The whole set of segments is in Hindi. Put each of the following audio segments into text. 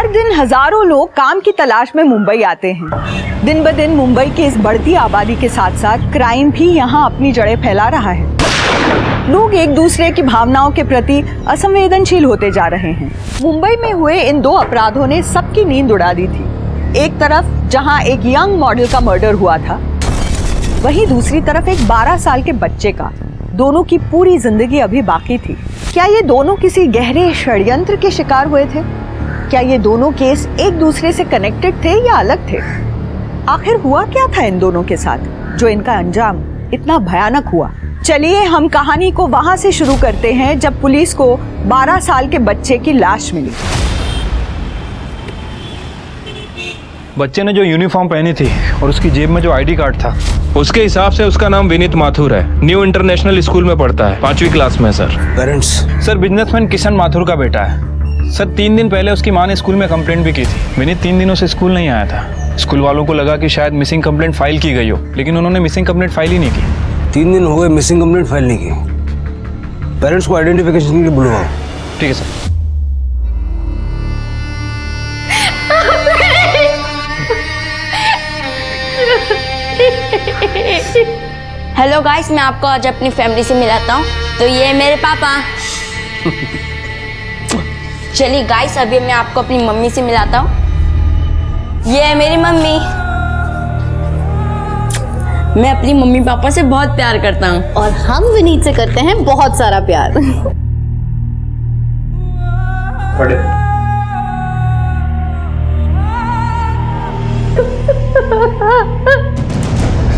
हर दिन हजारों लोग काम की तलाश में मुंबई आते हैं। दिन ब दिन मुंबई की इस बढ़ती आबादी के साथ साथ क्राइम भी यहाँ अपनी जड़ें फैला रहा है। लोग एक दूसरे की भावनाओं के प्रति असंवेदनशील होते जा रहे हैं। मुंबई में हुए इन दो अपराधों ने सबकी नींद उड़ा दी थी। एक तरफ जहाँ एक यंग मॉडल का मर्डर हुआ था, वहीं दूसरी तरफ एक 12 साल के बच्चे का। दोनों की पूरी जिंदगी अभी बाकी थी। क्या ये दोनों किसी गहरे षड्यंत्र के शिकार हुए थे? क्या ये दोनों केस एक दूसरे से कनेक्टेड थे या अलग थे? आखिर हुआ क्या था इन दोनों के साथ जो इनका अंजाम इतना भयानक हुआ? चलिए हम कहानी को वहां से शुरू करते हैं जब पुलिस को 12 साल के बच्चे की लाश मिली। बच्चे ने जो यूनिफॉर्म पहनी थी और उसकी जेब में जो आईडी कार्ड था, उसके हिसाब से उसका नाम विनीत माथुर है। न्यू इंटरनेशनल स्कूल में पढ़ता है, 5वीं क्लास में। Sir parents? Sir businessman Kishan Mathur का बेटा है। सर 3 दिन पहले उसकी मां ने स्कूल में कंप्लेंट भी की थी। विनीत 3 दिनों से स्कूल नहीं आया था। स्कूल वालों को लगा कि शायद मिसिंग कंप्लेंट फाइल की गई हो, लेकिन उन्होंने मिसिंग कंप्लेंट फाइल ही नहीं की। 3 दिन हो गए मिसिंग कंप्लेंट फाइल नहीं की। पेरेंट्स को आइडेंटिफिकेशन के लिए बुलवाओ। ठीक है सर। हेलो गाइस, मैं आपको आज अपनी फैमिली से मिलाता हूँ। तो ये मेरे पापा। चलिए गाइस, अभी मैं आपको अपनी मम्मी से मिलाता हूँ। ये है मेरी मम्मी। मैं अपनी मम्मी पापा से बहुत प्यार करता हूँ और हम विनीत से करते हैं बहुत सारा प्यार।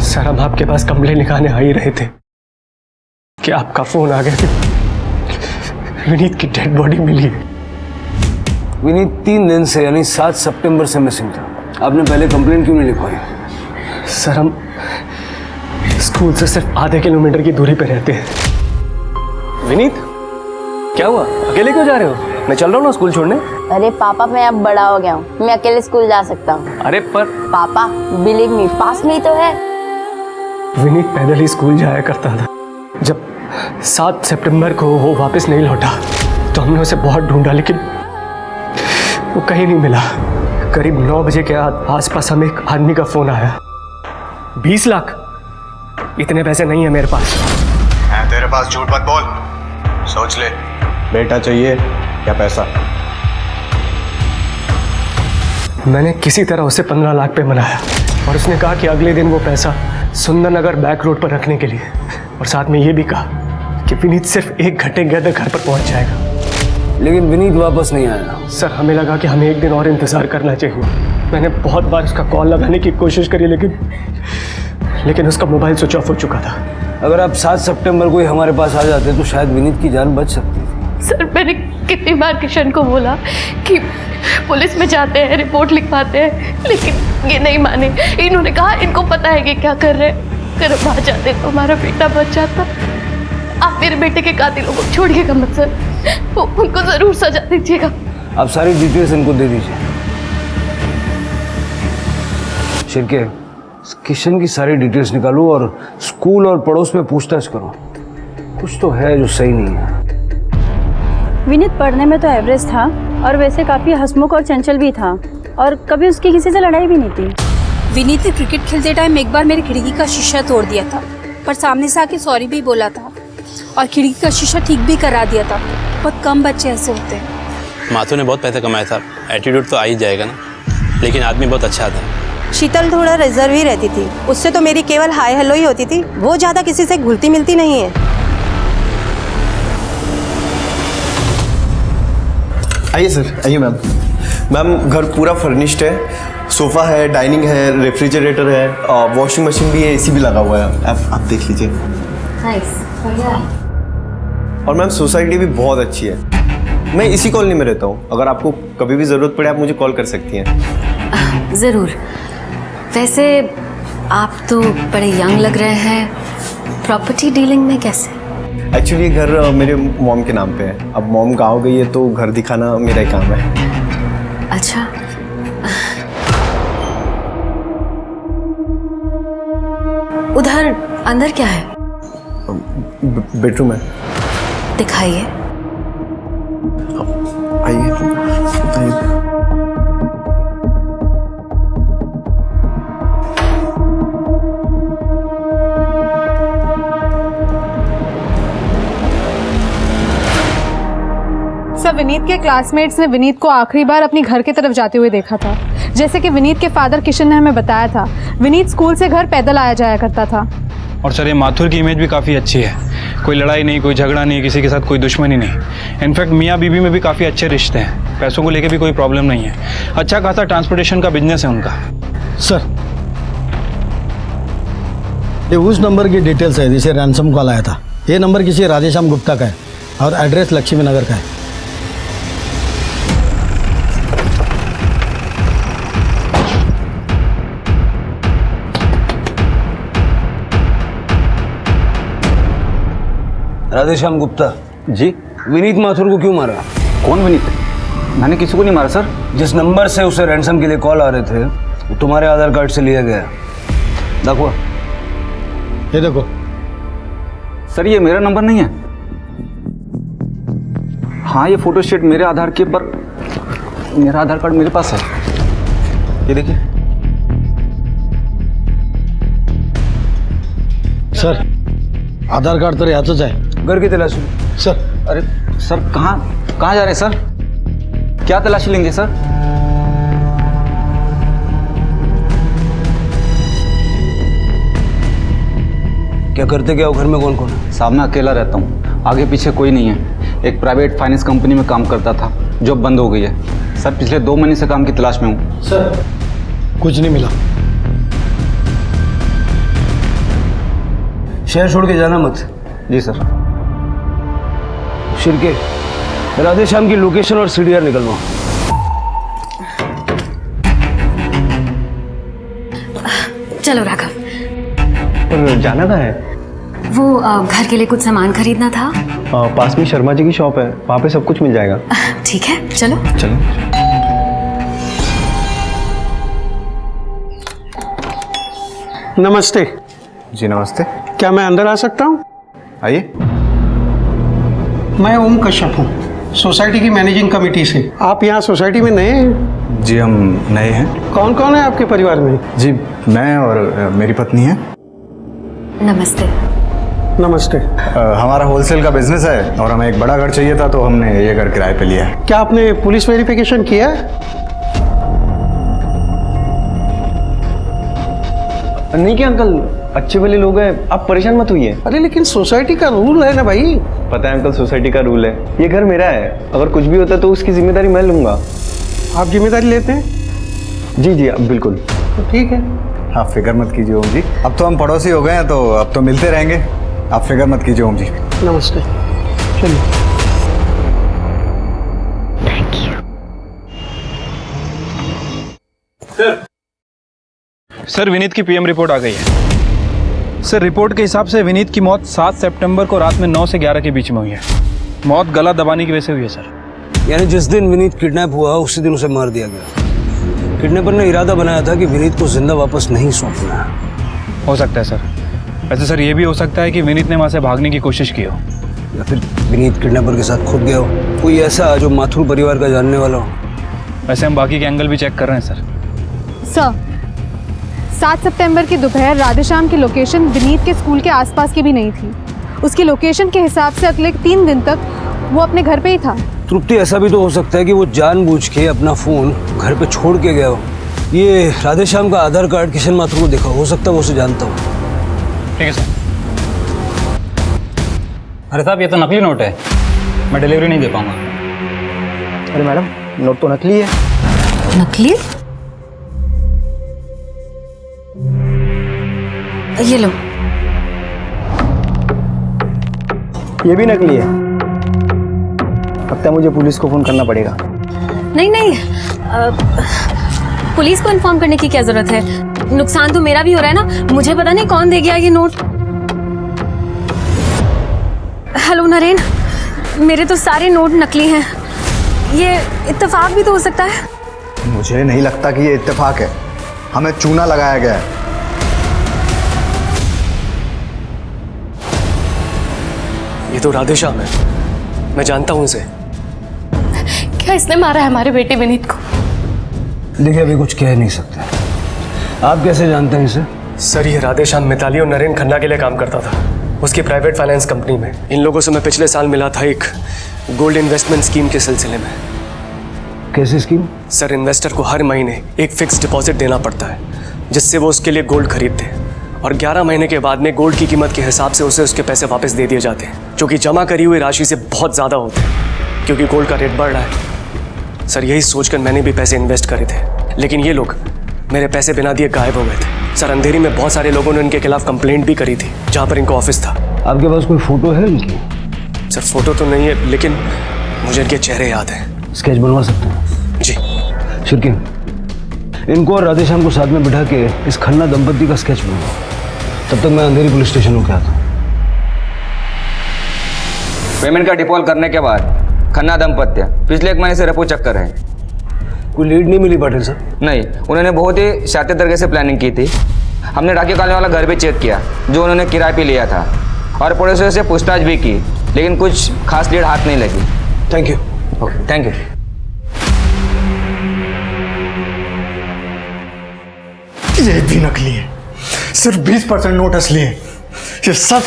सर हम आपके पास कंप्लेंट लिखाने आ ही रहे थे कि आपका फोन आ गया कि विनीत की डेड बॉडी मिली है। विनीत 3 दिन से यानी 7 सितंबर से मिसिंग था। आपने पहले कंप्लेंट क्यों नहीं लिखवाई? सर हम स्कूल से सिर्फ आधे किलोमीटर की दूरी पे रहते हैं। विनीत क्या हुआ, अकेले क्यों जा रहे हो? मैं चल रहा हूँ ना स्कूल छोड़ने। अरे पापा, मैं अब बड़ा हो गया हूँ, मैं अकेले स्कूल जा सकता हूँ। अरे पर पापा बिलीव मी, पास में ही तो है। विनीत पैदल ही स्कूल जाया करता था। जब 7 सितंबर को वो वापस नहीं लौटा तो हमने उसे बहुत ढूंढा, लेकिन वो कहीं नहीं मिला। करीब 9 बजे के आसपास हमें एक आदमी का फोन आया। 20 लाख? इतने पैसे नहीं है मेरे पास। है तेरे पास? झूठ मत बोल, सोच ले। बेटा चाहिए या पैसा? मैंने किसी तरह उसे 15 लाख पे मनाया और उसने कहा कि अगले दिन वो पैसा सुंदरनगर बैक रोड पर रखने के लिए, और साथ में ये भी कहा कि विनीत सिर्फ 1 घंटे के अंदर घर पर पहुंच जाएगा। लेकिन विनीत वापस नहीं आया। सर हमें लगा कि हमें 1 दिन और इंतजार करना चाहिए। मैंने बहुत बार उसका कॉल लगाने की कोशिश करी, लेकिन उसका मोबाइल स्विच ऑफ हो चुका था। अगर आप 7 सितंबर को ही हमारे पास आ जाते तो शायद विनीत की जान बच सकती थी। सर मैंने कितनी बार किशन को बोला कि पुलिस में जाते हैं, रिपोर्ट लिखवाते हैं, लेकिन ये नहीं माने। इन्होंने कहा इनको पता है कि क्या कर रहे हैं, अगर हम आ जाते तो हमारा बेटा बच जाता। आप मेरे बेटे के कातिलों को छोड़िएगा मत सर, उनको जरूर सजा दीजिएगा। आप सारी डिटेल्स इनको दे दीजिए। शिरके, किशन की सारी डिटेल्स निकालो और स्कूल और पड़ोस में पूछताछ करो। कुछ तो है जो सही नहीं है। विनीत पढ़ने में तो एवरेज था और वैसे काफ़ी हंसमुख और चंचल भी था, और कभी उसकी किसी से लड़ाई भी नहीं थी। विनीत ने क्रिकेट खेलते टाइम एक बार मेरी खिड़की का शीशा तोड़ दिया था, पर सामने से आके सॉरी भी बोला था और खिड़की का शीशा ठीक भी करा दिया था। बहुत कम बच्चे ऐसे होते हैं। माथुर ने बहुत पैसा कमाया था, एटीट्यूड तो आ ही जाएगा ना, लेकिन आदमी बहुत अच्छा था। शीतल थोड़ा रिजर्व ही रहती थी, उससे तो मेरी केवल हाय हेलो ही होती थी। वो ज़्यादा किसी से घुलती मिलती नहीं है। आइए सर, आइए मैम। मैम घर पूरा फर्निश्ड है, सोफ़ा है, डाइनिंग है, रेफ्रिजरेटर है, वॉशिंग मशीन भी है, एसी भी लगा हुआ है। आप देख लीजिए। और मैम सोसाइटी भी बहुत अच्छी है। मैं इसी कॉलोनी में रहता हूँ। अगर आपको कभी भी ज़रूरत पड़े आप मुझे कॉल कर सकती हैं। ज़रूर। वैसे आप तो बड़े यंग लग रहे हैं, प्रॉपर्टी डीलिंग में कैसे? एक्चुअली ये घर मेरे मॉम के नाम पे है। अब मॉम गाँव गई है तो घर दिखाना मेरा ही काम है। अच्छा। उधर अंदर क्या है? बेडरूम है। दिखाइए। आइए। सर, विनीत के क्लासमेट्स ने विनीत को आखिरी बार अपनी घर की तरफ जाते हुए देखा था। जैसे कि विनीत के फादर किशन ने हमें बताया था, विनीत स्कूल से घर पैदल आया जाया करता था। और सर ये माथुर की इमेज भी काफ़ी अच्छी है, कोई लड़ाई नहीं, कोई झगड़ा नहीं, किसी के साथ कोई दुश्मनी नहीं। इनफैक्ट मियाँ बीबी में भी काफ़ी अच्छे रिश्ते हैं, पैसों को लेके भी कोई प्रॉब्लम नहीं है, अच्छा खासा ट्रांसपोर्टेशन का बिजनेस है उनका। सर ये उस नंबर की डिटेल्स है जिसे रैंसम कॉल आया था। ये नंबर किसी राधेश्याम गुप्ता का है और एड्रेस लक्ष्मी नगर का है। राधेश्याम गुप्ता जी। विनीत माथुर को क्यों मारा? कौन विनीत? मैंने किसी को नहीं मारा सर। जिस नंबर से उसे रैंसम के लिए कॉल आ रहे थे वो तुम्हारे आधार कार्ड से लिया गया। देखो ये देखो सर, ये मेरा नंबर नहीं है। हाँ ये फोटो स्टेट मेरे आधार के पर, मेरा आधार कार्ड मेरे पास है, ये देखिए। सर आधार कार्ड तर याचंच आहे। घर की तलाशी सर। अरे सर कहाँ जा रहे हैं सर? क्या तलाशी लेंगे सर? क्या करते क्या हो? घर में कौन कौन है? साहब मैं अकेला रहता हूँ, आगे पीछे कोई नहीं है। एक प्राइवेट फाइनेंस कंपनी में काम करता था, जॉब बंद हो गई है सर। पिछले 2 महीने से काम की तलाश में हूँ। सर कुछ नहीं मिला। शहर छोड़ के जाना मत। जी सर। शिरके राधेश्याम की लोकेशन और सीडीआर निकलवाओ। चलो राघव। जाना कहाँ है? वो घर के लिए कुछ सामान खरीदना था। पास में शर्मा जी की शॉप है, वहाँ पे सब कुछ मिल जाएगा। ठीक है चलो। चलो। नमस्ते। जी नमस्ते। क्या मैं अंदर आ सकता हूँ? आइए। मैं ओम कश्यप हूँ, सोसाइटी की मैनेजिंग कमेटी से। आप यहाँ सोसाइटी में नए हैं? जी हम नए हैं। कौन कौन है आपके परिवार में? जी मैं और मेरी पत्नी है। नमस्ते। नमस्ते। हमारा होलसेल का बिजनेस है और हमें एक बड़ा घर चाहिए था, तो हमने ये घर किराए पे लिया है। क्या आपने पुलिस वेरिफिकेशन किया है? नहीं क्या अंकल, अच्छे भले लोग हैं, आप परेशान मत होइए। अरे लेकिन सोसाइटी का रूल है ना भाई। पता है अंकल, सोसाइटी का रूल है, ये घर मेरा है, अगर कुछ भी होता है तो उसकी जिम्मेदारी मैं लूंगा। आप जिम्मेदारी लेते हैं? जी जी अब बिल्कुल। तो ठीक है। आप फिक्र मत कीजिए ओम जी, अब तो हम पड़ोसी हो गए हैं, तो अब तो मिलते रहेंगे, आप फिक्र मत कीजिए ओम जी। नमस्ते। चलिए। Thank you. सर विनीत की पीएम रिपोर्ट आ गई है। सर रिपोर्ट के हिसाब से विनीत की मौत 7 सितंबर को रात में 9 से 11 के बीच में हुई है। मौत गला दबाने की वजह से हुई है सर। यानी जिस दिन विनीत किडनैप हुआ उसी दिन उसे मार दिया गया। किडनैपर ने इरादा बनाया था कि विनीत को जिंदा वापस नहीं सौंपना है। हो सकता है सर। वैसे सर ये भी हो सकता है कि विनीत ने वहाँ से भागने की कोशिश की हो, या फिर विनीत किडनैपर के साथ खुद गया हो, कोई ऐसा जो माथुर परिवार का जानने वाला हो। वैसे हम बाकी के एंगल भी चेक कर रहे हैं सर। सर 7 सितंबर की दोपहर राधेश्याम की लोकेशन विनीत के स्कूल के आसपास की भी नहीं थी। उसकी लोकेशन के हिसाब से अगले 3 दिन तक वो अपने घर पे ही था। तृप्ति ऐसा भी तो हो सकता है कि वो जानबूझ के अपना फोन घर पे छोड़ के गया हो। ये राधेश्याम का आधार कार्ड किशन माथुर को देखा, हो सकता है वो उसे जानता हो। ठीक है सर। अरे साहब ये तो नकली नोट है, मैं डिलीवरी नहीं दे पाऊंगा। अरे मैडम नोट तो नकली है। नकली? ये लो। ये भी नकली है। लगता है मुझे पुलिस को फोन करना पड़ेगा। नहीं पुलिस को इन्फॉर्म करने की क्या जरूरत है? नुकसान तो मेरा भी हो रहा है ना, मुझे पता नहीं कौन दे गया ये नोट। हेलो नरेन, मेरे तो सारे नोट नकली हैं। ये इत्तेफाक भी तो हो सकता है। मुझे नहीं लगता कि ये इत्तेफाक है, हमें चूना लगाया गया है। ये तो राधेश्याम है, मैं जानता हूँ इसे। क्या इसने मारा है हमारे बेटे विनीत को? देखिए अभी कुछ कह नहीं सकते। आप कैसे जानते हैं इसे? सर ये राधेश्याम मिताली और नरेन खन्ना के लिए काम करता था, उसकी प्राइवेट फाइनेंस कंपनी में। इन लोगों से मैं पिछले साल मिला था एक गोल्ड इन्वेस्टमेंट स्कीम के सिलसिले में। कैसी स्कीम? सर, इन्वेस्टर को हर महीने एक फिक्स डिपॉजिट देना पड़ता है जिससे वो उसके लिए गोल्ड खरीदते हैं, और 11 महीने के बाद में गोल्ड की कीमत के हिसाब से उसे उसके पैसे वापस दे दिए जाते हैं, जो कि जमा करी हुई राशि से बहुत ज़्यादा होते हैं क्योंकि गोल्ड का रेट बढ़ रहा है। सर, यही सोचकर मैंने भी पैसे इन्वेस्ट करे थे, लेकिन ये लोग मेरे पैसे बिना दिए गायब हो गए थे। सर, अंधेरी में बहुत सारे लोगों ने उनके खिलाफ कंप्लेंट भी करी थी जहाँ पर इनका ऑफिस था। आपके पास कोई फोटो है इनकी? सर, फोटो तो नहीं है, लेकिन मुझे इनके चेहरे याद हैं। स्केच बनवा सकते हैं? जी। शिरके, इनको और राधेश्याम को साथ में बिठा के इस खन्ना दंपति का स्केच बनवाओ। तब तक मैं अंधेरी पुलिस स्टेशन होकर आता हूँ। पेमेंट का डिफॉल्ट करने के बाद खन्ना दंपत्य पिछले 1 महीने से रेपो चक्कर है। कोई लीड नहीं मिली पाटिल साहब? नहीं, उन्होंने बहुत ही शातिर तरीके से प्लानिंग की थी। हमने राखी कॉलोनी वाला घर भी चेक किया जो उन्होंने किराए पे लिया था, और पड़ोसियों से पूछताछ भी की, लेकिन कुछ खास लीड हाथ नहीं लगी। Thank you. Okay, thank you. ये भी नकली है, सिर्फ 20% नोट असली है। ये सब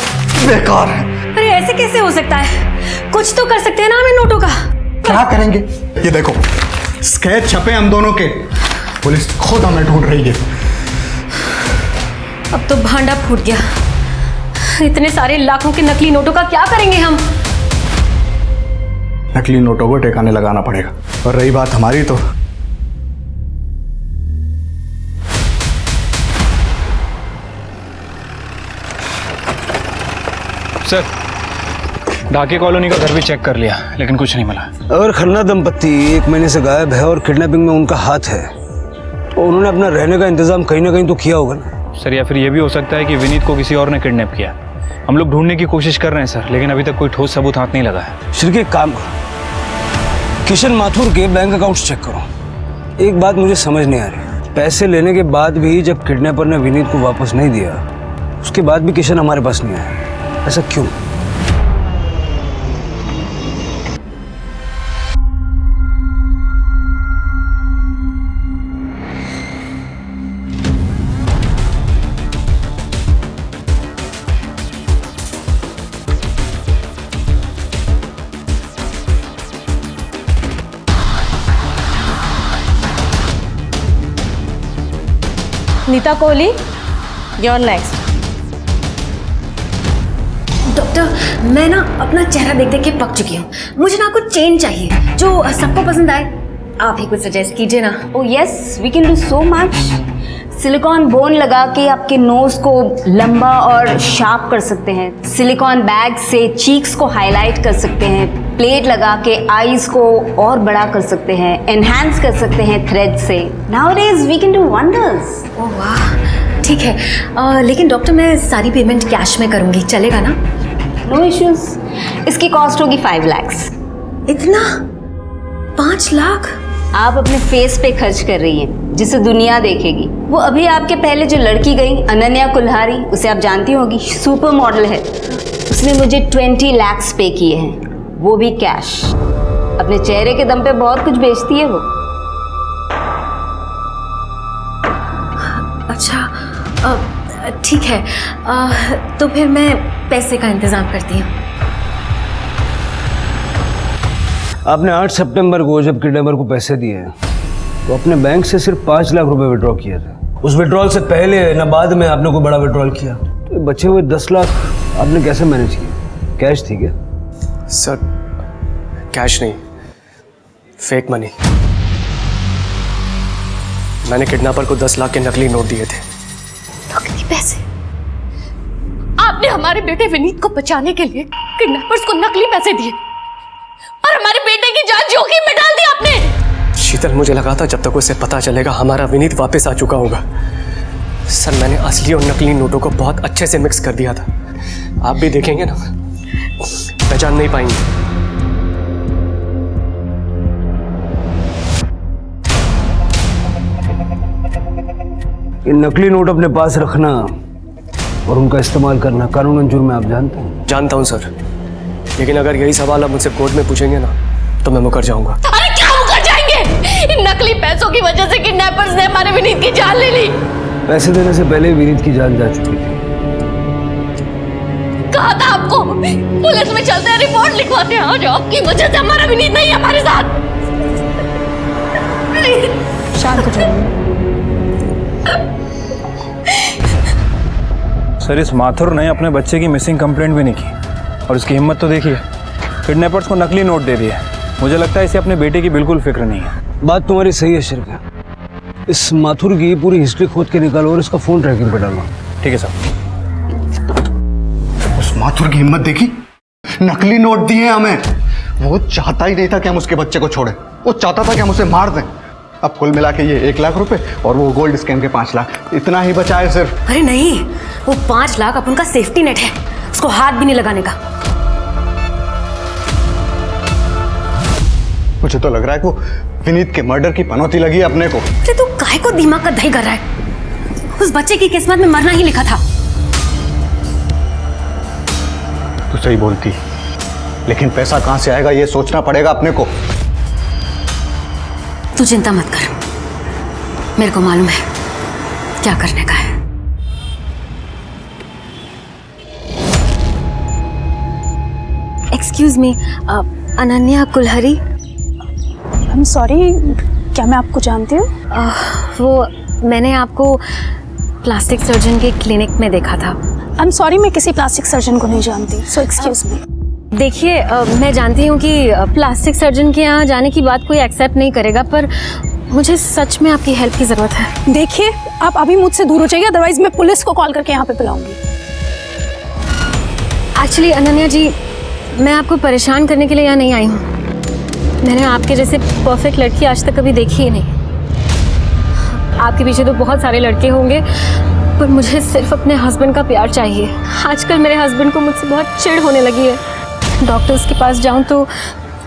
बेकार है। अरे ऐसे कैसे हो सकता है? कुछ तो कर सकते हैं ना हम इन नोटों का। क्या करेंगे? ये देखो, स्केच छपे हम दोनों के, पुलिस खुद हमें ढूंढ रही है। अब तो भांडा फूट गया। इतने सारे लाखों के नकली नोटों का क्या करेंगे हम? नकली नोटों को ठिकाने लगाना पड़ेगा। और रही बात हमारी, तो सर, ढाके कॉलोनी का घर भी चेक कर लिया, लेकिन कुछ नहीं मिला। अगर खन्ना दंपत्ति 1 महीने से गायब है और किडनैपिंग में उनका हाथ है, तो उन्होंने अपना रहने का इंतजाम कहीं ना कहीं तो किया होगा ना। सर, या फिर ये भी हो सकता है कि विनीत को किसी और ने किडनैप किया। हम लोग ढूंढने की कोशिश कर रहे हैं सर, लेकिन अभी तक कोई ठोस सबूत हाथ नहीं लगा है। शिरके, एक काम करो, किशन माथुर के बैंक अकाउंट्स चेक करो। एक बात मुझे समझ नहीं आ रही, पैसे लेने के बाद भी जब किडनैपर ने विनीत को वापस नहीं दिया, उसके बाद भी किशन हमारे पास नहीं आया, ऐसा क्यों? Nita Kohli, your next. Doctor, मैं ना अपना चेहरा देख देख के पक चुकी हूँ। मुझे ना कुछ चेंज चाहिए जो सबको पसंद आए। आप ही कुछ सजेस्ट कीजिए ना। Oh yes, we can do so much. Silicone bone लगा के आपके नोज को लंबा और शार्प कर सकते हैं। सिलिकॉन बैग से चीक्स को हाईलाइट कर सकते हैं। प्लेट लगा के आईज को और बड़ा कर सकते हैं। एनहांस कर सकते हैं थ्रेड से। Nowadays we can do wonders. ओह वाह, ठीक है। लेकिन डॉक्टर, मैं सारी पेमेंट कैश में करूँगी, चलेगा ना? No issues. इसकी कॉस्ट होगी 5 लाख। इतना? 5 लाख? आप अपने फेस पे खर्च कर रही हैं, जिसे दुनिया देखेगी। वो अभी आपके पहले जो लड़की गई, अनन्या कुल्हारी, उसे आप जानती होगी, सुपर मॉडल है। उसने मुझे 20 लाख पे किए हैं, वो भी कैश। अपने चेहरे के दम पे बहुत कुछ बेचती है वो। अच्छा, ठीक है। तो फिर मैं पैसे का इंतजाम करती हूँ। आपने 8 सितंबर को जब किडनैपर को पैसे दिए तो अपने बैंक से सिर्फ 5 लाख रुपए विड्रॉ किए थे। उस विड्रॉल से पहले न बाद में आपने कोई बड़ा विड्रॉल किया, तो बचे हुए 10 लाख आपने कैसे मैनेज किया? कैश थी क्या? सर, कैश नहीं, फेक मनी। मैंने किडनैपर को 10 लाख के नकली नोट दिए थे। नकली पैसे? आपने हमारे बेटे विनीत को बचाने के लिए किडनैपर्स को नकली पैसे दिए और हमारे बेटे की जान जोखिम में डाल दी आपने। शीतल, मुझे लगा था जब तक उसे पता चलेगा हमारा विनीत वापस आ चुका होगा। सर, मैंने असली और नकली नोटों को बहुत अच्छे से मिक्स कर दिया था। आप भी देखेंगे ना, पहचान नहीं पाएंगे। ये नकली नोट अपने पास रखना और उनका इस्तेमाल करना कानूनन जुर्म है, आप जानते हैं? जानता हूं सर, लेकिन अगर यही सवाल आप मुझसे कोर्ट में पूछेंगे ना तो मैं मुकर जाऊंगा। अरे क्या मुकर जाएंगे? इन नकली पैसों की वजह से किडनैपर्स ने हमारे विनीत की जान ले ली। पैसे देने से पहले विनीत की जान जा चुकी थी। कहा था आपको? पुलिस में चलते हैं, रिपोर्ट लिखवाते हैं। आज आपकी वजह से हमारा विनीत नहीं है हमारे साथ। शांत हो जाइए। सर, इस माथुर ने अपने बच्चे की मिसिंग कंप्लेंट भी नहीं की और इसकी हिम्मत तो देखिए, किडनैपर्स को नकली नोट दे दिया। मुझे लगता है इसे अपने बेटे की बिल्कुल फिक्र नहीं है। बात तुम्हारी सही है शिरका। इस माथुर की पूरी हिस्ट्री खोद के निकालो और इसका फोन ट्रैकिंग पे डालो। ठीक है सर। उस माथुर की हिम्मत देखी, नकली नोट दिए हमें। वो चाहता ही नहीं था कि हम उसके बच्चे को छोड़ें, वो चाहता था कि हम उसे मार दें। अब कुल मिला के ये 1 लाख रुपए और वो गोल्ड स्कैम के 5 लाख, इतना ही बचा है सिर्फ। अरे नहीं, वो 5 लाख अपन का सेफ्टी नेट है, उसको हाथ भी नहीं लगाने का। मुझे तो लग रहा है कि वो विनीत के मर्डर की पनौती लगी है अपने को। अरे तू काहे को दिमाग का दही कर रहा है? उस बच्चे की किस्मत में मरना ही लिखा था। तू सही बोलती, लेकिन पैसा कहां से आएगा ये सोचना पड़ेगा अपने को। तू चिंता मत कर, मेरे को मालूम है क्या करने का है। Excuse me, Ananya Kulhari. I am sorry, क्या मैं आपको जानती हूँ? वो मैंने आपको प्लास्टिक सर्जन के क्लिनिक में देखा था। आई एम सॉरी, मैं किसी प्लास्टिक सर्जन को नहीं जानती, सो एक्सक्यूज मी। देखिए, मैं जानती हूँ कि प्लास्टिक सर्जन के यहाँ जाने की बात कोई एक्सेप्ट नहीं करेगा, पर मुझे सच में आपकी हेल्प की ज़रूरत है। देखिए, आप अभी मुझसे दूर हो जाइए, अदरवाइज मैं पुलिस को कॉल करके यहाँ पे बुलाऊंगी। एक्चुअली अनन्या जी, मैं आपको परेशान करने के लिए यहाँ नहीं आई हूँ। मैंने आपके जैसे परफेक्ट लड़की आज तक कभी देखी ही नहीं। आपके पीछे तो बहुत सारे लड़के होंगे, पर मुझे सिर्फ अपने हस्बैंड का प्यार चाहिए। आजकल मेरे हस्बैंड को मुझसे बहुत चिढ़ होने लगी है। डॉक्टर्स के पास जाऊं तो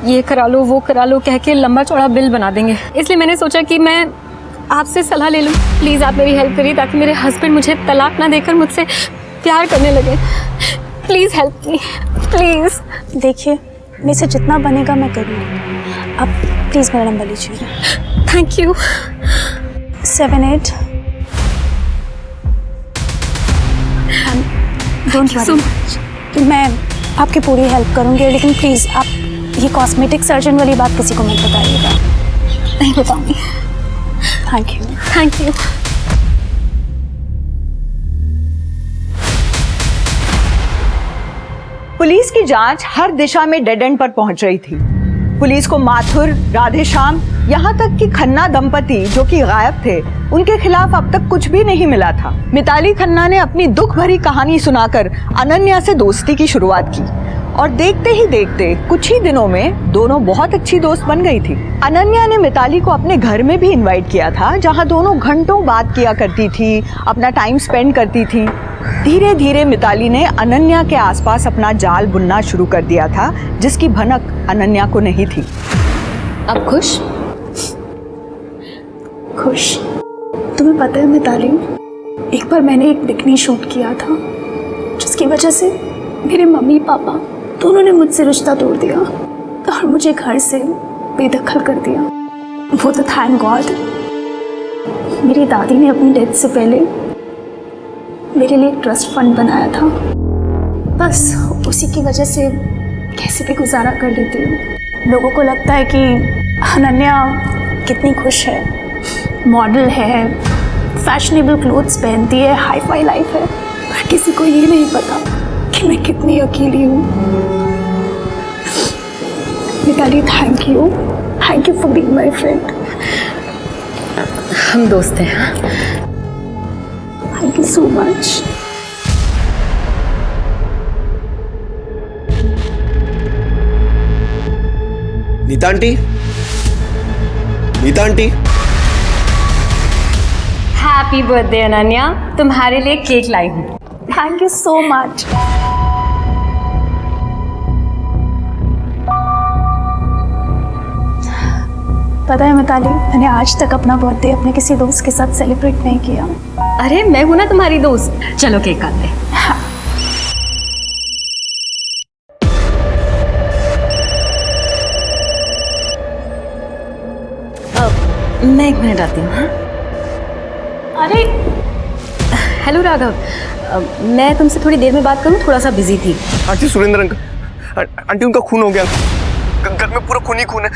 ये करा लो वो करा लो कह के लंबा चौड़ा बिल बना देंगे। इसलिए मैंने सोचा कि मैं आपसे सलाह ले लूं। प्लीज़ आप मेरी हेल्प करिए ताकि मेरे हस्बैंड मुझे तलाक ना देकर मुझसे प्यार करने लगे। Please help me, please. देखिए, मेरे से जितना बनेगा मैं करूँगी। आप प्लीज़ मेरा नंबर लीजिए। Thank you. 78 डोंट वरी, मैं आपकी पूरी हेल्प करूँगी, लेकिन प्लीज़ आप ये कॉस्मेटिक सर्जन वाली बात किसी को मत बताइएगा। नहीं बताऊँगी। Thank you. Thank you. Police की जांच हर दिशा में डेड एंड पर पहुंच रही थी। पुलिस को माथुर, राधेश्याम, यहाँ तक कि खन्ना दंपति जो कि गायब थे, उनके खिलाफ अब तक कुछ भी नहीं मिला था। मिताली खन्ना ने अपनी दुख भरी कहानी सुनाकर अनन्या से दोस्ती की शुरुआत की और देखते ही देखते कुछ ही दिनों में दोनों बहुत अच्छी दोस्त बन गई थी। अनन्या ने मिताली को अपने घर में भी इनवाइट किया था, जहाँ दोनों घंटों बात किया करती थी, अपना टाइम स्पेंड करती थी। धीरे धीरे मिताली ने अनन्या के आसपास अपना जाल बुनना शुरू कर दिया था, जिसकी भनक अनन्या को नहीं थी। अब खुश? खुश? तुम्हें पता है मिताली, एक बार मैंने एक बिकनी शूट किया था, जिसकी वजह से मेरे मम्मी पापा दोनों ने मुझसे रिश्ता तोड़ दिया और मुझे घर से बेदखल कर दिया। वो तो थैंक गॉड मेरी दादी ने अपनी डेथ से पहले मेरे लिए एक ट्रस्ट फंड बनाया था। बस उसी की वजह से कैसे भी गुजारा कर लेती हूँ। लोगों को लगता है कि अनन्या कितनी खुश है, मॉडल है, फैशनेबल क्लोथ्स पहनती है, हाई फाई लाइफ है, पर किसी को ये नहीं पता कि मैं कितनी अकेली हूँ। Mitali, thank you for being my friend. हम दोस्त हैं। Thank you so much. Nita aunty, Nita aunty. Happy birthday Ananya, तुम्हारे लिए केक लाई हूँ। Thank you so much. पता है मिताली, मैंने आज तक अपना बर्थडे अपने किसी दोस्त के साथ सेलिब्रेट नहीं किया। अरे मैं हूं ना तुम्हारी दोस्त, चलो केक काटते हैं। हाँ। मैं 1 मिनट आती हूँ। हाँ? अरे हेलो राघव, मैं तुमसे थोड़ी देर में बात करूं? थोड़ा सा बिजी थी। आंटी सुरेंद्र अंकल, आंटी उनका खून हो गया, घर में पूरा खून ही खून है।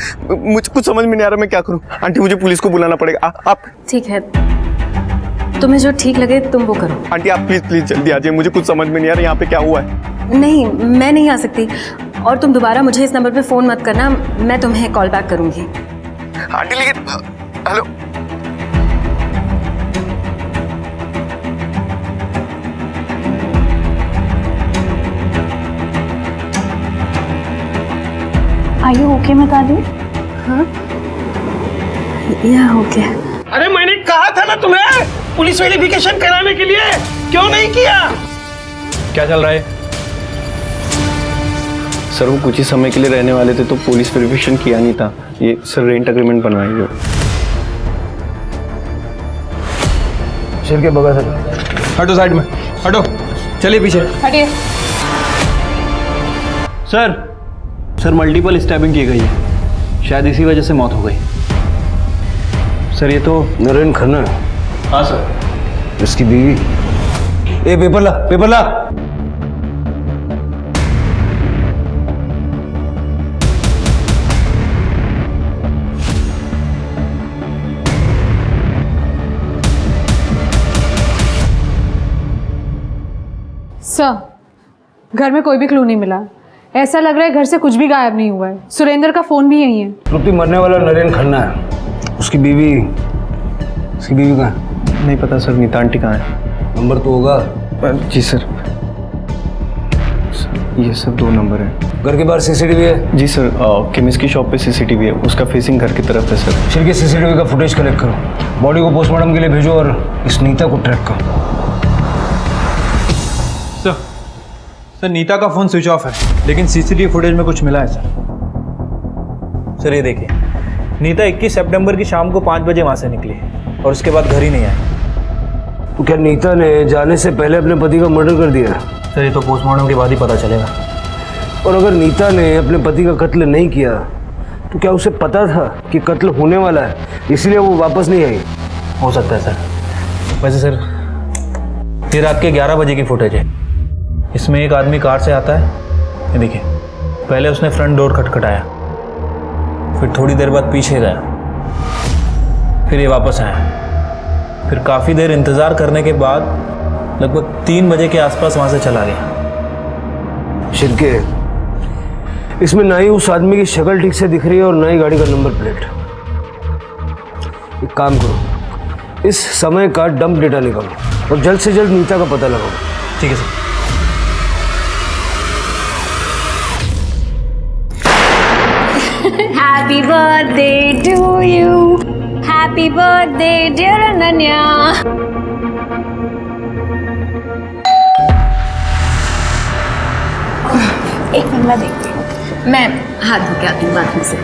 मुझे कुछ समझ में नहीं आ रहा मैं क्या करूं। आंटी मुझे पुलिस को बुलाना पड़ेगा। आप ठीक है, तुम्हें जो ठीक लगे तुम वो करो। आंटी आप प्लीज जल्दी आ जाइए, मुझे कुछ समझ में नहीं आ रहा यहाँ पे क्या हुआ है। नहीं, मैं नहीं आ सकती, और तुम दोबारा मुझे इस नंबर पे फ़ोन मत करना, मैं तुम्हें कॉल बैक करूंगी। आंटी लेकिन hello, are you okay Mitali? हाँ, या ओके। अरे मैंने कहा था ना तुम्हें पुलिस वेरिफिकेशन कराने के लिए, क्यों नहीं किया? क्या चल रहा है? सर वो कुछ ही समय के लिए रहने वाले थे तो पुलिस वेरिफिकेशन किया नहीं था। ये सर रेंट एग्रीमेंट बनवाएंगे। शेर के बगल से हटो, साइड में हटो, चलिए पीछे। हटिए। सर मल्टीपल स्टैबिंग की गई है, शायद इसी वजह से मौत हो गई। सर ये तो नरेन खन्ना है। हाँ सर। इसकी बीवी। ए पेपर ला, पेपर ला। सर, घर में कोई भी क्लू नहीं मिला। ऐसा लग रहा है घर से कुछ भी गायब नहीं हुआ है। सुरेंद्र का फोन भी यही है। रुपी मरने वाला नरेन खन्ना है, उसकी बीवी कहाँ है? नहीं पता सर, नीता आंटी कहाँ है? नंबर तो होगा। जी सर, ये सब 2 नंबर है। घर के बाहर सीसीटीवी है? जी सर, केमिस्ट की शॉप पे सीसीटीवी है, उसका फेसिंग घर की तरफ है सर। शेर के सीसीटीवी का फुटेज कलेक्ट करो, बॉडी को पोस्टमार्टम के लिए भेजो और इस नीता को ट्रैक करो। सर नीता का फ़ोन स्विच ऑफ है, लेकिन सीसीटीवी फुटेज में कुछ मिला है सर। ये देखिए, नीता 21 सितंबर की शाम को 5 बजे वहाँ से निकली और उसके बाद घर ही नहीं आई। तो क्या नीता ने जाने से पहले अपने पति का मर्डर कर दिया? सर ये तो पोस्टमार्टम के बाद ही पता चलेगा। और अगर नीता ने अपने पति का कत्ल नहीं किया तो क्या उसे पता था कि कत्ल होने वाला है, इसलिए वो वापस नहीं आई? हो सकता है सर। वैसे सर ये रात के 11 बजे की फुटेज है। इसमें एक आदमी कार से आता है, ये देखिए, पहले उसने फ्रंट डोर खटखटाया, फिर थोड़ी देर बाद पीछे गया, फिर ये वापस आया, फिर काफ़ी देर इंतज़ार करने के बाद लगभग 3 बजे के आसपास वहाँ से चला गया। शिरके, इसमें ना ही उस आदमी की शक्ल ठीक से दिख रही है और ना ही गाड़ी का नंबर प्लेट। एक काम करो, इस समय का डंप डेटा निकालो और जल्द से जल्द नीता का पता लगाओ। ठीक है sir. Happy birthday to you. Happy birthday dear Ananya. एक मिनट मैं देखती हूँ। मैं हाथ धो के आती हूँ बाथरूम से।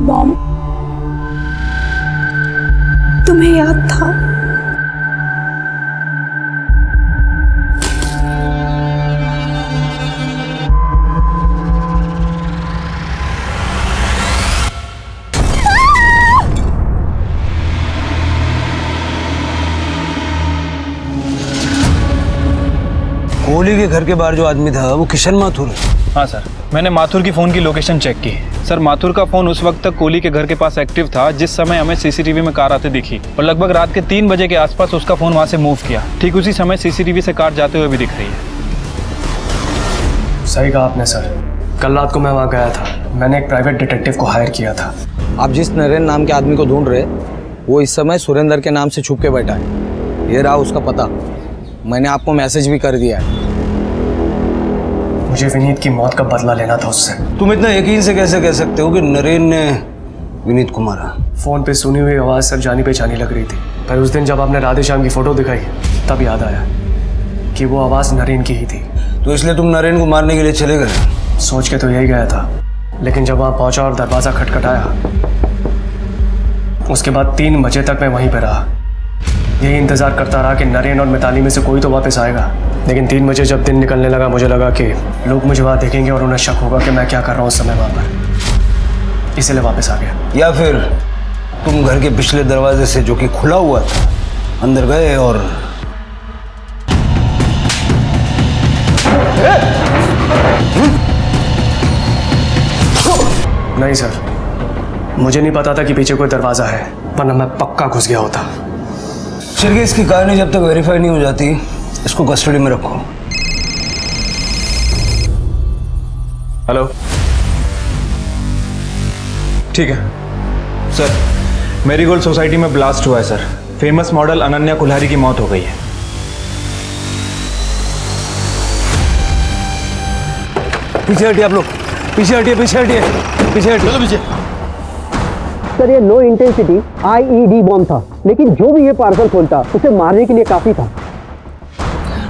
मॉम, तुम्हें याद था? कोहली के घर के बाहर जो आदमी था वो किशन माथुर है। हाँ सर, मैंने माथुर की फ़ोन की लोकेशन चेक की। सर माथुर का फ़ोन उस वक्त तक कोहली के घर के पास एक्टिव था जिस समय हमें सीसीटीवी में कार आते दिखी, और लगभग रात के 3 बजे के आसपास उसका फ़ोन वहाँ से मूव किया। ठीक उसी समय सीसीटीवी से कार जाते हुए भी दिख रही है। सही कहा आपने सर, कल रात को मैं वहाँ गया था। मैंने एक प्राइवेट डिटेक्टिव को हायर किया था। आप जिस नरेन नाम के आदमी को ढूंढ रहे, वो इस समय सुरेंद्र के नाम से छुप के बैठा है। ये रहा उसका पता, मैंने आपको मैसेज भी कर दिया है। मुझे विनीत की मौत का बदला लेना था उससे। तुम इतना यकीन से कैसे कह सकते हो कि नरेन ने विनीत को मारा? फोन पे सुनी हुई आवाज़ सर जानी पहचानी लग रही थी, पर उस दिन जब आपने राधे श्याम की फोटो दिखाई तब याद आया कि वो आवाज़ नरेन की ही थी। तो इसलिए तुम नरेन को मारने के लिए चले गए? सोच के तो यही गया था, लेकिन जब वहाँ पहुँचा और दरवाज़ा खटखटाया, उसके बाद 3 बजे तक मैं वहीं पर रहा। यही इंतज़ार करता रहा कि नरेन और मिताली में से कोई तो वापस आएगा। लेकिन 3 बजे जब दिन निकलने लगा, मुझे लगा कि लोग मुझे वहाँ देखेंगे और उन्हें शक होगा कि मैं क्या कर रहा हूँ उस समय वहाँ पर, इसलिए वापस आ गया। या फिर तुम घर के पिछले दरवाजे से, जो कि खुला हुआ था, अंदर गए और नहीं सर, मुझे नहीं पता था कि पीछे कोई दरवाज़ा है, वरना मैं पक्का घुस गया होता। शिरके, इसकी कहानी जब तक वेरीफाई नहीं हो जाती, इसको कस्टडी में रखो। हेलो, ठीक है सर। मेरीगोल्ड सोसाइटी में ब्लास्ट हुआ है sir. Famous model Ananya Kulhari की मौत हो गई है। पीछे हटिए आप लोग, पीछे हटिए, पीछे हटिए, पीछे हटिए। चलो पीछे। सर, ये लो इंटेंसिटी IED बॉम्ब था, लेकिन जो भी ये पार्सल खोलता उसे मारने के लिए काफी था।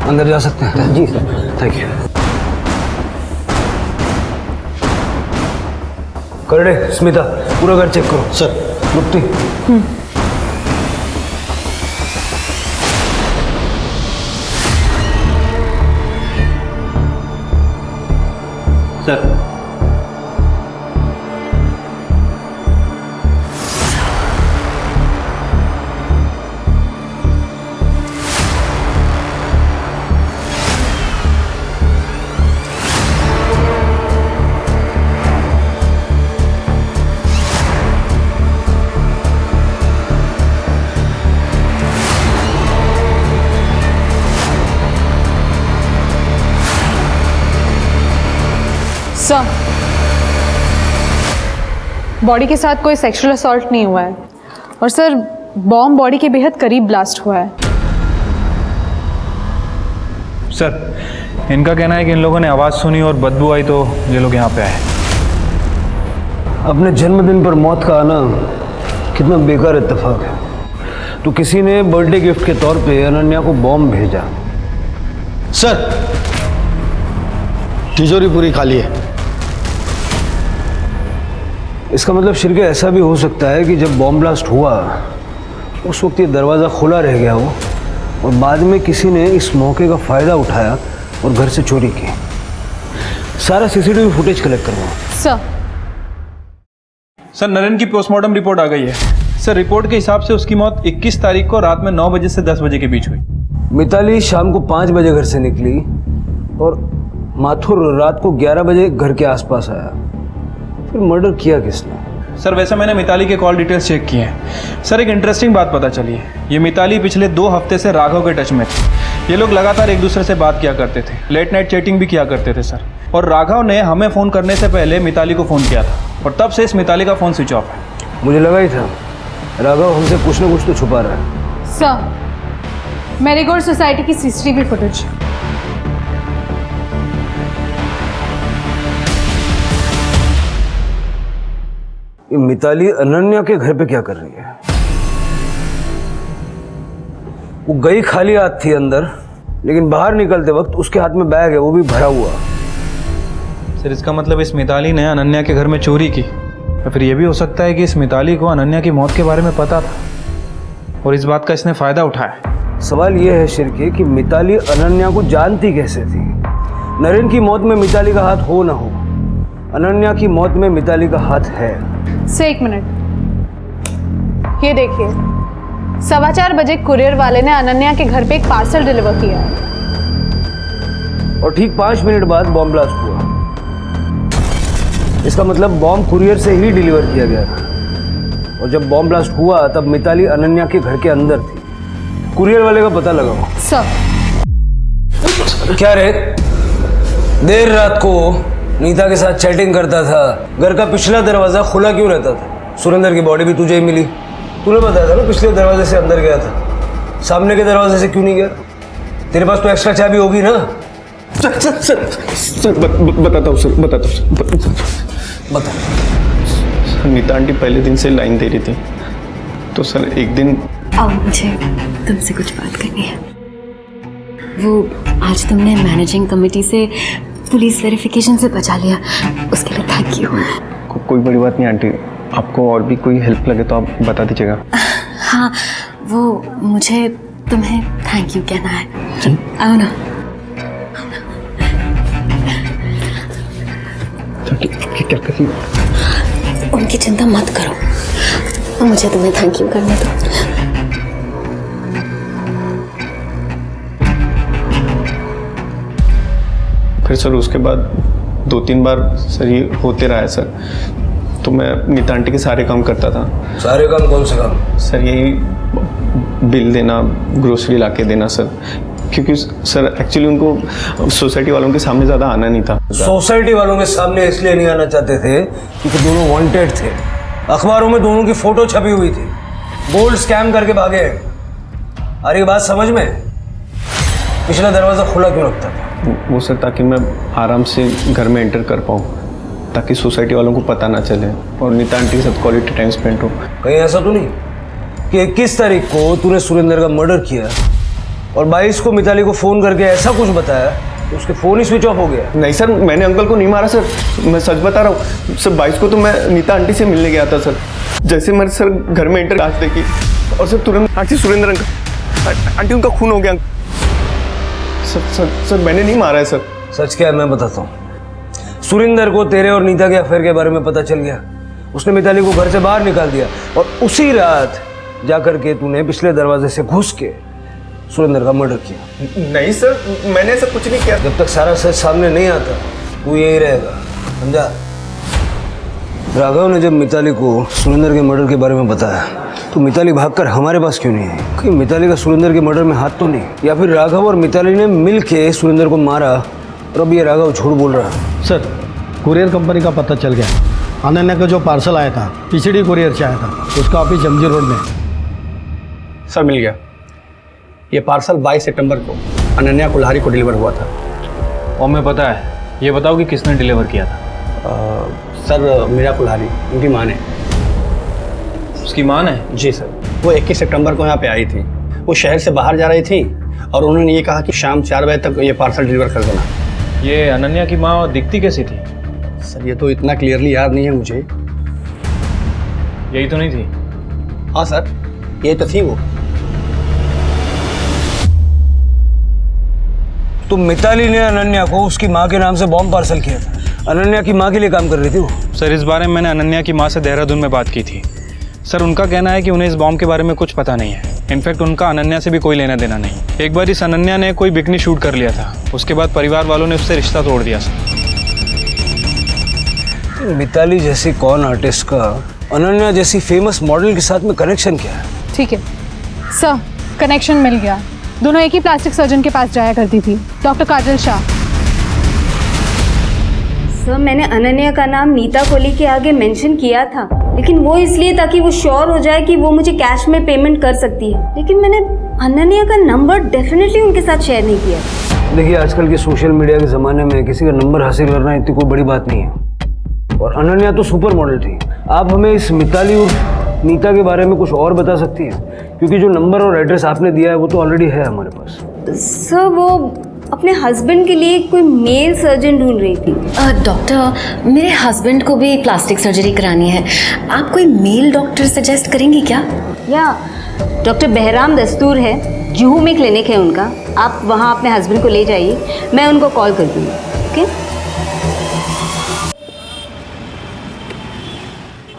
अंदर जा सकते हैं? जी sir. Thank you. Karde, Smita, पूरा घर चेक करो। सर। गुप्ती। सर, सर, बॉडी के साथ कोई सेक्सुअल असॉल्ट नहीं हुआ है, और सर बॉम्ब बॉडी के बेहद करीब ब्लास्ट हुआ है। सर इनका कहना है कि इन लोगों ने आवाज़ सुनी और बदबू आई तो ये लोग यहाँ पे आए। अपने जन्मदिन पर मौत का आना कितना बेकार इत्तेफाक है। तो किसी ने बर्थडे गिफ्ट के तौर पे अनन्या को बॉम्ब भेजा। सर, तिजोरी पूरी खाली है। इसका मतलब शिरके, ऐसा भी हो सकता है कि जब बॉम्ब ब्लास्ट हुआ उस वक्त ये दरवाज़ा खुला रह गया हो और बाद में किसी ने इस मौके का फ़ायदा उठाया और घर से चोरी की। सारा CCTV फुटेज कलेक्ट करवाओ। सर नरेन की पोस्टमार्टम रिपोर्ट आ गई है। सर रिपोर्ट के हिसाब से उसकी मौत 21 तारीख को रात में 9 बजे से 10 बजे के बीच हुई। मिताली शाम को 5 बजे घर से निकली और माथुर रात को 11 बजे घर के आसपास आया। फिर मर्डर किया किसने? सर वैसे मैंने मिताली के कॉल डिटेल्स चेक किए हैं। सर एक इंटरेस्टिंग बात पता चली है। ये मिताली पिछले 2 हफ्ते से राघव के टच में थी। ये लोग लगातार एक दूसरे से बात किया करते थे, लेट नाइट चैटिंग भी किया करते थे सर। और राघव ने हमें फ़ोन करने से पहले मिताली को फ़ोन किया था और तब से इस मिताली का फ़ोन स्विच ऑफ है। मुझे लगा ही था राघव हमसे कुछ न कुछ तो छुपा रहा है। सर, मेरीगोल्ड सोसाइटी की CCTV फुटेज। ये मिताली अनन्या के घर पे क्या कर रही है? वो गई खाली हाथ थी अंदर, लेकिन बाहर निकलते वक्त उसके हाथ में बैग है, वो भी भरा हुआ। सर इसका मतलब इस मिताली ने अनन्या के घर में चोरी की, या फिर ये भी हो सकता है कि इस मिताली को अनन्या की मौत के बारे में पता था और इस बात का इसने फ़ायदा उठाया। सवाल ये है शिरके कि मिताली अनन्या को जानती कैसे थी? नरेन की मौत में मिताली का हाथ हो ना हो, अनन्या की मौत में मिताली का हाथ है। से 1 मिनट, ये देखिए 4:15 बजे कुरियर वाले ने अनन्या के घर पे एक पार्सल डिलीवर किया और ठीक 5 मिनट बाद बॉम्ब ब्लास्ट हुआ। इसका मतलब बॉम्ब कुरियर से ही डिलीवर किया गया था और जब बॉम्ब ब्लास्ट हुआ तब मिताली अनन्या के घर के अंदर थी। कुरियर वाले का पता लगाओ। सर। क्या रे, देर रात को नीता के साथ चैटिंग करता था, घर का पिछला दरवाजा खुला क्यों रहता था? सुरेंद्र की बॉडी भी तुझे ही मिली, तूने बताया था ना पिछले दरवाजे से अंदर गया था, सामने के दरवाजे से क्यों नहीं गया? तेरे पास तो एक्स्ट्रा चाबी होगी ना? सर बताता हूँ सर, बता। नीता आंटी पहले दिन से लाइन दे रही थी, तो सर एक दिन आओ, मुझे तुमसे कुछ बात करनी है। वो आज तुमने मैनेजिंग कमेटी से पुलिस वेरिफिकेशन से बचा लिया, उसके लिए थैंक यू। कोई बड़ी बात नहीं आंटी, आपको और भी कोई हेल्प लगे तो आप बता दीजिएगा। हाँ, वो मुझे तुम्हें थैंक यू कहना है। आओ ना। क्या करिए? उनकी चिंता मत करो, मुझे तुम्हें थैंक यू करने दो। फिर सर उसके बाद 2-3 बार सर ये होते रहा है सर, तो मैं नीता आंटी के सारे काम करता था। सारे काम कौन से काम? सर यही बिल देना, ग्रोसरी ला के देना सर, क्योंकि सर एक्चुअली उनको सोसाइटी वालों के सामने ज़्यादा आना नहीं था। सोसाइटी वालों के सामने इसलिए नहीं आना चाहते थे क्योंकि दोनों वांटेड थे, अखबारों में दोनों की फोटो छपी हुई थी, गोल्ड स्कैम करके भागे। अरे ये बात समझ में? पिछला दरवाज़ा खुला क्यों रखता था? वो सर ताकि मैं आराम से घर में एंटर कर पाऊँ, ताकि सोसाइटी वालों को पता ना चले और नीता आंटी के साथ क्वालिटी टाइम स्पेंड हो। कहीं ऐसा तो नहीं कि 21 तारीख को तूने सुरेंद्र का मर्डर किया और 22 को मिताली को फ़ोन करके ऐसा कुछ बताया तो उसके फ़ोन ही स्विच ऑफ हो गया? नहीं सर, मैंने अंकल को नहीं मारा सर, मैं सच बता रहा हूँ सर। 22 को तो मैं नीता आंटी से मिलने गया था सर, जैसे मैंने सर घर में एंटर आज देखी और सर तुरंत आंटी सुरेंद्र अंकल, आंटी उनका खून हो गया। सर मैंने नहीं मारा है सर। सच क्या है मैं बताता हूँ। सुरेंद्र को तेरे और नीता के अफेयर के बारे में पता चल गया, उसने मिताली को घर से बाहर निकाल दिया और उसी रात जाकर के तूने पिछले दरवाजे से घुस के सुरेंद्र का मर्डर किया। नहीं सर, मैंने ऐसा कुछ नहीं किया। जब तक सारा सच सामने नहीं आता तू यही रहेगा, समझा? राघव ने जब मिताली को सुरेंद्र के मर्डर के बारे में बताया तो मिताली भागकर हमारे पास क्यों नहीं आई? कहीं मिताली का सुरेंद्र के मर्डर में हाथ तो नहीं, या फिर राघव और मिताली ने मिल के सुरेंद्र को मारा और अब ये राघव झूठ बोल रहा है? सर, कुरियर कंपनी का पता चल गया। अनन्या का जो पार्सल आया था पीसीडी कुरियर से आया था, उसका ऑफिस जमजी रोड में। सर मिल गया, ये पार्सल 22 सितंबर को अनन्या कुल्हारी को डिलीवर हुआ था। और मैं पता है, ये बताओ कि किसने डिलीवर किया था? सर मीरा कुल्हारी, उनकी माँ ने। उसकी माँ ने? जी सर, वो 21 सितंबर को यहाँ पे आई थी। वो शहर से बाहर जा रही थी और उन्होंने ये कहा कि शाम 4 बजे तक ये पार्सल डिलीवर कर देना। ये अनन्या की माँ दिखती कैसी थी? सर ये तो इतना क्लियरली याद नहीं है मुझे। यही तो नहीं थी? हाँ सर, ये तो थी वो। तो मिताली ने अनन्या को उसकी माँ के नाम से बॉम्ब पार्सल किया था। अनन्या की माँ के लिए काम कर रही थी वो। सर इस बारे में मैंने अनन्या की माँ से देहरादून में बात की थी। सर उनका कहना है कि उन्हें इस बॉम्ब के बारे में कुछ पता नहीं है। इनफैक्ट उनका अनन्या से भी कोई लेना देना नहीं। एक बार इस अनन्या ने कोई बिकनी शूट कर लिया था, उसके बाद परिवार वालों ने उससे रिश्ता तोड़ दिया। सर मिताली जैसी कौन आर्टिस्ट का अनन्या जैसी फेमस मॉडल के साथ में कनेक्शन क्या है? ठीक है सर, कनेक्शन मिल गया। दोनों एक ही प्लास्टिक सर्जन के पास जाया करती थी, डॉक्टर काजल शाह। सर मैंने अनन्या का नाम नीता कोहली के आगे मेंशन किया था, लेकिन वो इसलिए ताकि वो श्योर हो जाए कि वो मुझे कैश में पेमेंट कर सकती है, लेकिन मैंने अनन्या का नंबर डेफिनेटली उनके साथ शेयर नहीं किया। देखिए आजकल के सोशल मीडिया के ज़माने में किसी का नंबर हासिल करना इतनी कोई बड़ी बात नहीं है, और अनन्या तो सुपर मॉडल थी। आप हमें इस मिताली और नीता के बारे में कुछ और बता सकती हैं? क्योंकि जो नंबर और एड्रेस आपने दिया है वो तो ऑलरेडी है हमारे पास। सर वो अपने हस्बैंड के लिए कोई मेल सर्जन ढूंढ रही थी। डॉक्टर, मेरे हस्बैंड को भी प्लास्टिक सर्जरी करानी है, आप कोई मेल डॉक्टर सजेस्ट करेंगी क्या? या डॉक्टर बहराम दस्तूर है, जुहू में क्लिनिक है उनका, आप वहाँ अपने हस्बैंड को ले जाइए, मैं उनको कॉल कर दूँगी। ओके?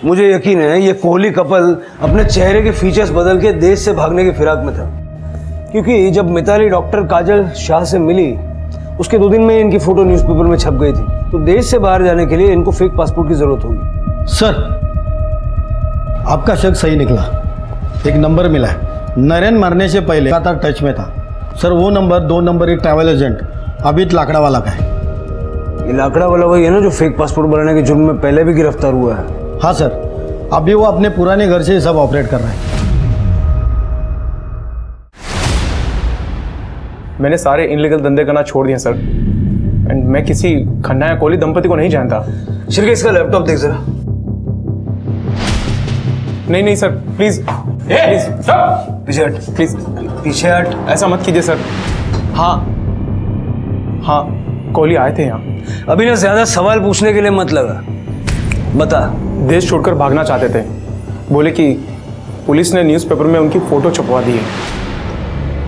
मुझे यकीन है ये कोहली कपल अपने चेहरे के फीचर्स बदल के देश से भागने की फिराक में था, क्योंकि जब मिताली डॉक्टर काजल शाह से मिली उसके 2 दिन में इनकी फोटो न्यूज़पेपर में छप गई थी, तो देश से बाहर जाने के लिए इनको फेक पासपोर्ट की जरूरत होगी। सर, आपका शक सही निकला। एक नंबर मिला है, नरेन मरने से पहले लगातार टच में था। सर वो नंबर 2 नंबर एक ट्रैवल एजेंट अभित लाकड़ा वाला का है। ये लाकड़ा वाला वही है ना जो फेक पासपोर्ट बनाने के जुर्म में पहले भी गिरफ्तार हुआ है? हाँ सर, अभी वो अपने पुराने घर से सब ऑपरेट कर रहा है। मैंने सारे इनलीगल धंधे करना छोड़ दिए सर, एंड मैं किसी खन्ना या कोहली दंपति को नहीं जानता। श्री इसका लैपटॉप देख जरा। नहीं सर, प्लीज प्लीज पीछे हट, प्लीज पीछे हट। ऐसा मत कीजिए सर, हाँ हाँ, कोहली आए थे यहाँ। अभी ना ज्यादा सवाल पूछने के लिए मत लगा, बता। देश छोड़कर भागना चाहते थे, बोले कि पुलिस ने न्यूज़पेपर में उनकी फोटो छपवा दी है।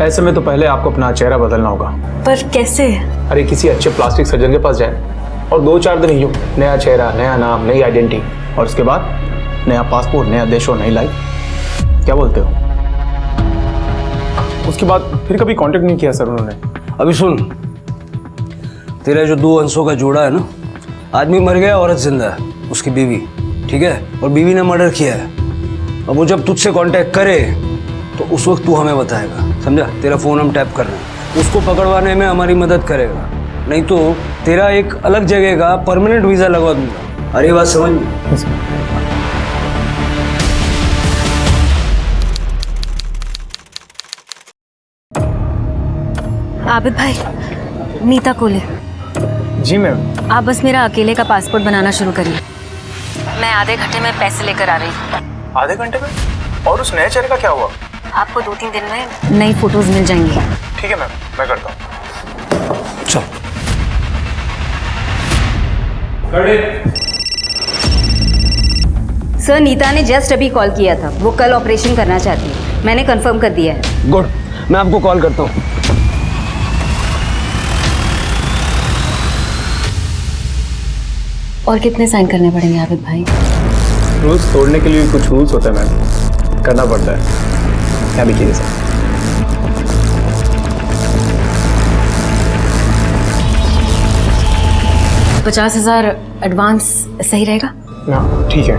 ऐसे में तो पहले आपको अपना चेहरा बदलना होगा। पर कैसे? अरे किसी अच्छे प्लास्टिक सर्जन के पास जाए और 2-4 दिन ही हो, नया चेहरा, नया नाम, नई आइडेंटिटी, और उसके बाद नया पासपोर्ट, नया देश और नई लाइफ। क्या बोलते हो? उसके बाद फिर कभी कांटेक्ट नहीं किया सर उन्होंने। अभी सुन, तेरा जो 2 अंशों का जोड़ा है ना, आदमी मर गया, औरत जिंदा है, उसकी बीवी, ठीक है, और बीवी ने मर्डर किया है। अब वो जब तुझसे कांटेक्ट करे तो उस वक्त तू हमें बताएगा, समझा? तेरा फोन हम टैप कर रहे हैं, उसको पकड़वाने में हमारी मदद करेगा, नहीं तो तेरा एक अलग जगह का परमानेंट वीजा लगवा दूंगा। अरे बात समझ में? आबिद भाई, नीता कोले। जी मैम। आप बस मेरा अकेले का पासपोर्ट बनाना शुरू करिए, मैं आधे घंटे में पैसे लेकर आ रही हूँ। आधे घंटे में? और उस नए चेहरे का क्या हुआ? आपको 2-3 दिन में नई फोटोज मिल जाएंगी। ठीक है मैम, मैं करता हूँ। चल। सर, नीता ने जस्ट अभी कॉल किया था, वो कल ऑपरेशन करना चाहती है, मैंने कंफर्म कर दिया है। गुड, मैं आपको कॉल करता हूँ। और कितने साइन करने पड़ेंगे आबिद भाई? रूल्स तोड़ने के लिए कुछ रूल्स होते हैं मैम, करना पड़ता है। क्या लिखिए सर? $50,000 एडवांस सही रहेगा? हाँ ठीक है।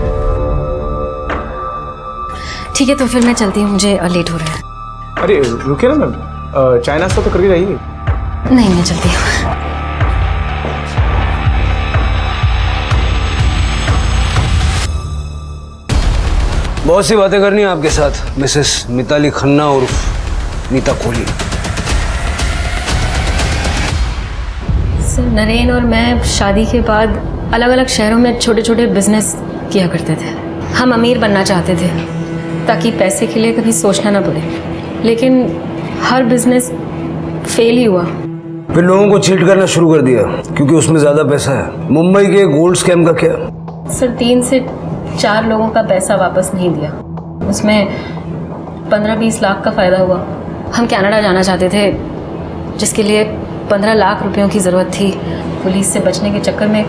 ठीक है, तो फिर मैं चलती हूँ, मुझे लेट हो रहा है। अरे रुकिए ना मैम, चाय नाश्ता तो करके जाइए। नहीं, मैं चलती हूँ। बहुत सी बातें करनी है आपके साथ, मिसेस मिताली खन्ना और नीता कोहली। सर, नरेन और मैं शादी के बाद अलग अलग शहरों में छोटे छोटे बिजनेस किया करते थे। हम अमीर बनना चाहते थे ताकि पैसे के लिए कभी सोचना ना पड़े, लेकिन हर बिजनेस फेल ही हुआ। फिर लोगों को चीट करना शुरू कर दिया क्योंकि उसमें ज़्यादा पैसा है। मुंबई के गोल्ड स्कैम का क्या? सर, 3 से 4 लोगों का पैसा वापस नहीं दिया, उसमें 15-20 लाख का फ़ायदा हुआ। हम कनाडा जाना चाहते थे जिसके लिए 15 लाख रुपयों की ज़रूरत थी। पुलिस से बचने के चक्कर में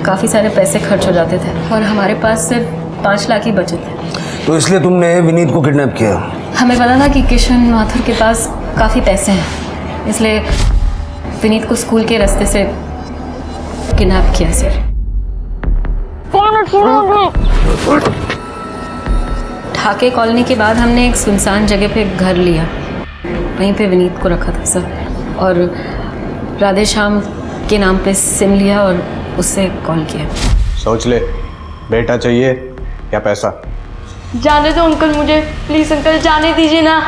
काफ़ी सारे पैसे खर्च हो जाते थे और हमारे पास सिर्फ 5 लाख ही बचे थे। तो इसलिए तुमने विनीत को किडनैप किया? हमें पता था कि किशन माथुर के पास काफ़ी पैसे हैं, इसलिए विनीत को स्कूल के रास्ते से किडनैप किया सर। ठाके कॉलोनी के बाद हमने एक सुनसान जगह पे घर लिया, वहीं पे विनीत को रखा था सर, और राधे श्याम के नाम पे सिम लिया और उससे कॉल किया। सोच ले, बेटा चाहिए या पैसा? जाने दो अंकल, मुझे प्लीज अंकल जाने दीजिए ना।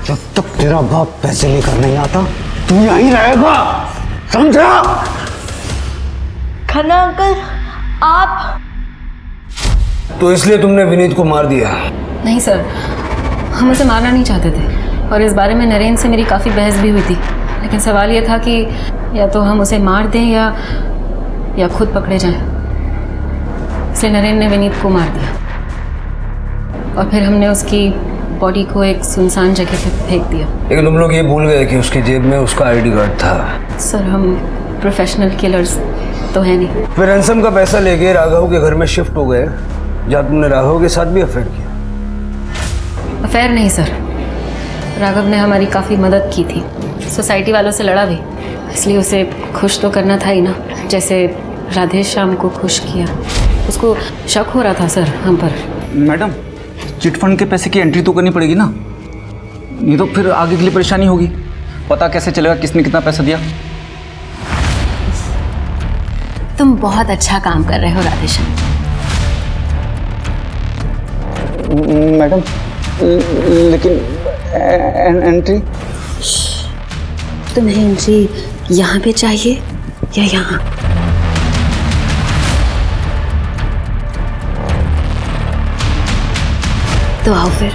जब तक तेरा बाप पैसे लेकर नहीं आता तू यहीं रहेगा, समझा? खन्ना अंकल, आप? तो इसलिए तुमने विनीत को मार दिया? नहीं सर, हम उसे मारना नहीं चाहते थे और इस बारे में नरेन से मेरी काफ़ी बहस भी हुई थी, लेकिन सवाल ये था कि या तो हम उसे मार दें या खुद पकड़े जाएं। इसलिए नरेन ने विनीत को मार दिया और फिर हमने उसकी बॉडी को एक सुनसान जगह पे फेंक दिया। लेकिन तुम लोग ये भूल गए कि उसकी जेब में उसका आईडी कार्ड था। सर, हम प्रोफेशनल किलर्स तो है नहीं। फिर रैंसम का पैसा लेके राघव के घर में शिफ्ट हो गए, जहाँ तुमने राघव के साथ भी अफेयर किया। अफेयर नहीं सर, राघव ने हमारी काफ़ी मदद की थी, सोसाइटी वालों से लड़ा भी, इसलिए उसे खुश तो करना था ही ना, जैसे राधे श्याम को खुश किया। उसको शक हो रहा था सर हम पर। मैडम, चिट फंड के पैसे की एंट्री तो करनी पड़ेगी ना, नहीं तो फिर आगे के लिए परेशानी होगी। पता कैसे चलेगा किसने कितना पैसा दिया? तुम बहुत अच्छा काम कर रहे हो राधेश्याम। मैडम, लेकिन एंट्री? तुम्हें एंट्री यहाँ पे चाहिए या यहाँ? तो आओ फिर।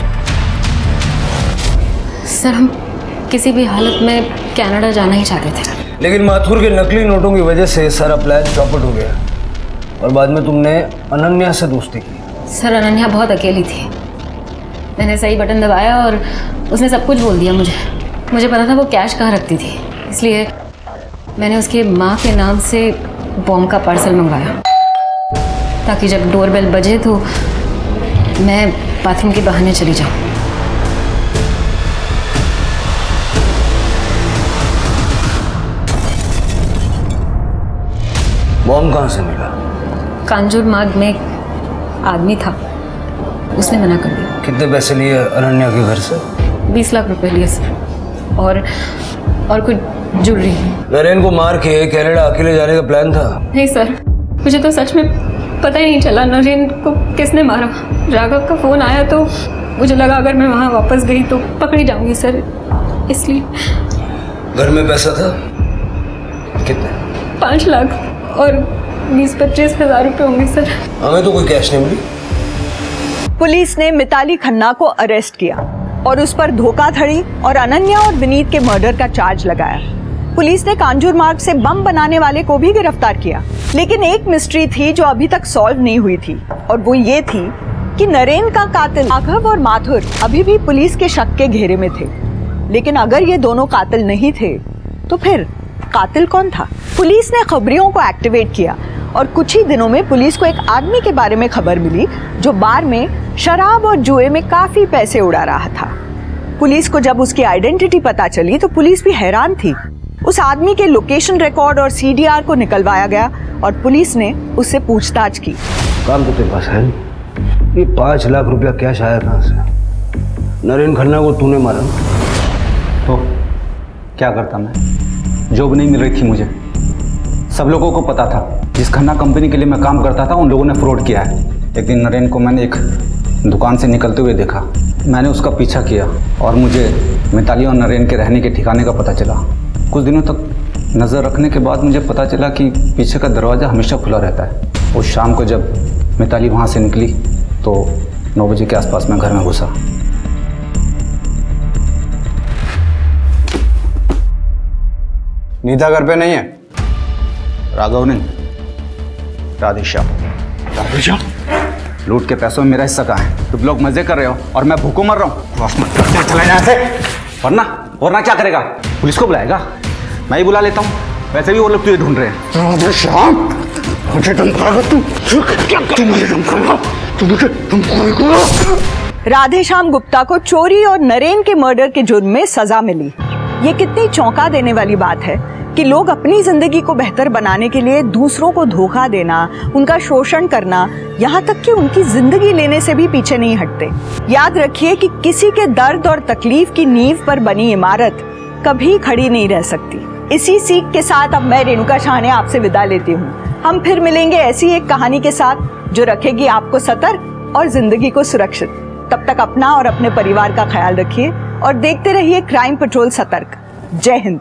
सर हम किसी भी हालत में कनाडा जाना ही चाहते थे, लेकिन माथुर के नकली नोटों की वजह से सारा प्लान चौपट हो गया और बाद में तुमने अनन्या से दोस्ती की। सर अनन्या बहुत अकेली थी। मैंने सही बटन दबाया और उसने सब कुछ बोल दिया मुझे पता था वो कैश कहाँ रखती थी, इसलिए मैंने उसकी माँ के नाम से बॉम्ब का पार्सल मंगवाया ताकि जब डोरबेल बजे तो मैं बाथरूम के बहाने चली जाऊँ। बॉम्ब कहाँ से मिला? कांजूर मार्ग में एक आदमी था, उसने मना कर दिया। कितने पैसे लिए अनन्या के घर से? 20 लाख रुपए लिए सर, और कुछ ज्वेलरी। नरेन को मार के कनाडा अकेले जाने का प्लान था? नहीं सर, मुझे तो सच में पता ही नहीं चला नरेन को किसने मारा। राघव का फ़ोन आया तो मुझे लगा अगर मैं वहाँ वापस गई तो पकड़ी जाऊंगी सर, इसलिए। घर में पैसा था कितने? 5 लाख और 20-25 हज़ार रुपये होंगे सर। हमें तो कोई कैश नहीं मिली। पुलिस ने मिताली खन्ना को अरेस्ट किया और उस पर धोखाधड़ी और अनन्या और विनीत के मर्डर का चार्ज लगाया। पुलिस ने कांजूर मार्ग से बम बनाने वाले को भी गिरफ्तार किया, लेकिन एक मिस्ट्री थी जो अभी तक सॉल्व नहीं हुई थी, और वो ये थी कि नरेन का कातिल राघव और माथुर अभी भी पुलिस के शक के घेरे में थे। लेकिन अगर ये दोनों कातिल नहीं थे तो फिर कातिल कौन था? पुलिस ने खबरियों को एक्टिवेट किया और कुछ ही दिनों में पुलिस को एक आदमी के बारे में खबर मिली जो बार में शराब और जुए में काफी पैसे उड़ा रहा था। पुलिस को जब उसकी आइडेंटिटी पता चली तो पुलिस भी हैरान थी। उस आदमी के लोकेशन रिकॉर्ड और सीडीआर को निकलवाया गया और पुलिस ने उससे पूछताछ की। काम तो तेरे पास है, ये 5 लाख रुपया कैश आया कहाँ से? नरेन खन्ना को तूने मारा तो क्या करता मैं? जॉब नहीं मिल रही थी मुझे, सब लोगों को पता था। जिस खन्ना कंपनी के लिए मैं काम करता था उन लोगों ने फ्रॉड किया है। एक दिन नरेन को मैंने एक दुकान से निकलते हुए देखा, मैंने उसका पीछा किया और मुझे मिताली और नरेन के रहने के ठिकाने का पता चला। कुछ दिनों तक नज़र रखने के बाद मुझे पता चला कि पीछे का दरवाज़ा हमेशा खुला रहता है। उस शाम को जब मिताली वहाँ से निकली तो 9 बजे के आसपास मैं घर में घुसा। नीता घर पे नहीं है? राघव नहीं, राधेश्याम। राधेश्याम? लूट के पैसों में मेरा हिस्सा कहाँ है? तुम लोग मजे कर रहे हो और मैं भूखों मर रहा हूँ। चला यहाँ से। वरना क्या करेगा? पुलिस को बुलाएगा? मैं ही बुला लेता हूँ, वैसे भी वो लोग तुझे ढूंढ रहे हैं। राधेश्याम, मुझे धमकाएगा तू? तू मुझे धमकाएगा? तू मुझे धमकाएगा? राधेश्याम गुप्ता को चोरी और नरेन के मर्डर के जुर्म में सजा मिली। ये कितनी चौंका देने वाली बात है कि लोग अपनी जिंदगी को बेहतर बनाने के लिए दूसरों को धोखा देना, उनका शोषण करना, यहाँ तक कि उनकी जिंदगी लेने से भी पीछे नहीं हटते। याद रखिए कि किसी के दर्द और तकलीफ की नींव पर बनी इमारत कभी खड़ी नहीं रह सकती। इसी सीख के साथ अब मैं रेणुका शाह ने आपसे विदा लेती हूँ। हम फिर मिलेंगे ऐसी एक कहानी के साथ जो रखेगी आपको सतर्क और जिंदगी को सुरक्षित। तब तक अपना और अपने परिवार का ख्याल रखिए और देखते रहिए क्राइम पेट्रोल सतर्क। जय हिंद।